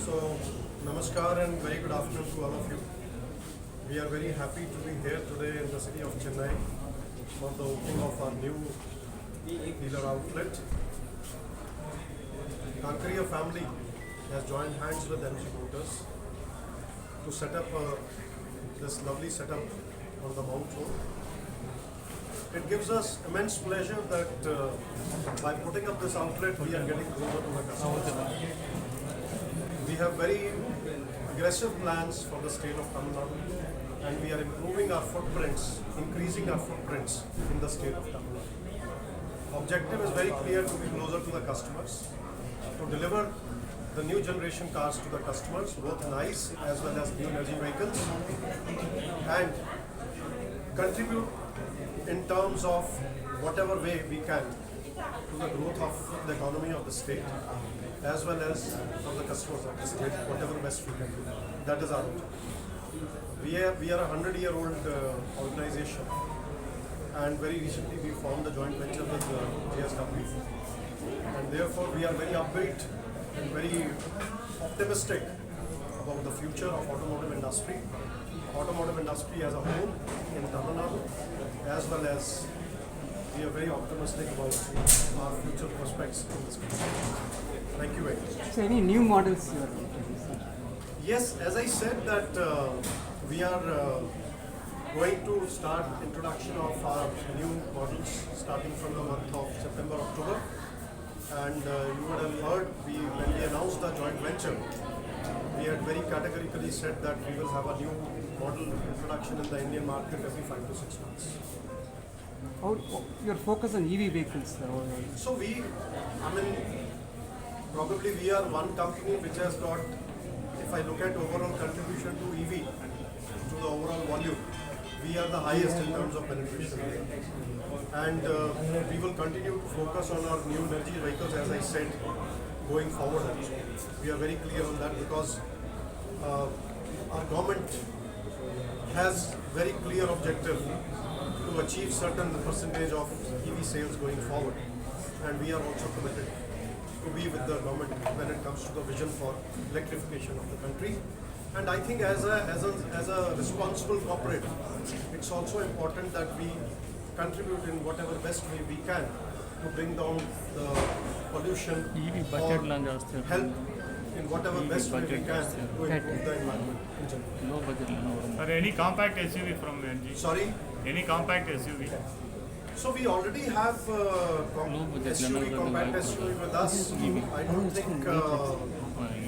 So, namaskar and very good afternoon to all of you. We are very happy to be here today in the city of Chennai for the opening of our new dealer outlet. Kankaria family has joined hands with MG Motors to set up this lovely setup on the Mount Road. It gives us immense pleasure that by putting up this outlet, we are getting closer to the customers. We have very aggressive plans for the state of Tamil Nadu, and we are improving our footprints, increasing our footprints in the state of Tamil Nadu. Objective is very clear: to be closer to the customers, to deliver the new generation cars to the customers, both nice as well as new energy vehicles, and contribute in terms of whatever way we can to the growth of the economy of the state as well as of the customers of the state, whatever best we can do. That is our objective. We are a 100-year-old organization, and very recently we formed a joint venture with JSW, and therefore we are very upbeat and very optimistic about the future of automotive industry as a whole in Tamil Nadu, as well as we are very optimistic about our future prospects in this country. Thank you very much. So any new models you are introducing? Yes, as I said that we are going to start introduction of our new models starting from the month of September, October. And you would have heard when we announced the joint venture, we had very categorically said that we will have a new model introduction in the Indian market every 5 to 6 months. How your focus on EV vehicles? So probably we are one company which has got, if I look at overall contribution to EV, to the overall volume, we are the highest in terms of penetration. And we will continue to focus on our new energy vehicles, as I said, going forward also. We are very clear on that because our government has very clear objective to achieve certain percentage of EV sales going forward, and we are also committed to be with the government when it comes to the vision for electrification of the country. And I think as a responsible corporate, it's also important that we contribute in whatever best way we can to bring down the pollution or help in whatever best way we can to improve the environment in general. Or any compact SUV from NG? Sorry? Any compact SUV? So we already have SUV, compact SUV with us. I don't think.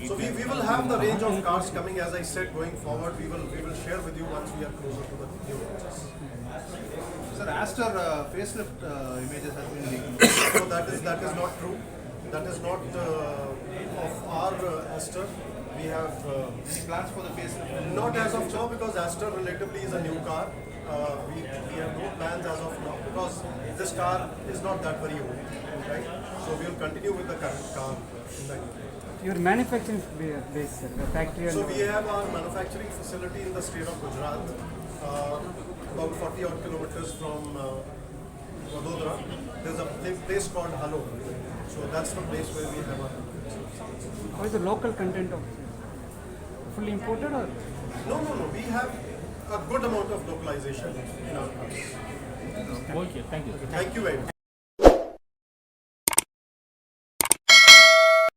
So we will have the range of cars coming, as I said, going forward. We will share with you once we are closer to the new launches. Sir, Aster facelift images have been leaked. So that is not true. That is not of our Aster. We have Any plans for the facelift? not as of now, because Aster relatively is a new car. We have no plans as of now because this car is not that very old, right? So we will continue with the current car in the Your manufacturing base, the factory. So we have our manufacturing facility in the state of Gujarat, about 40 odd kilometers from Vadodara. There's a place called Halo. So that's the place where we have our manufacturing. How is the local content of fully imported or? No. We have a good amount of localization in our cars. Okay, thank you. Thank you very much.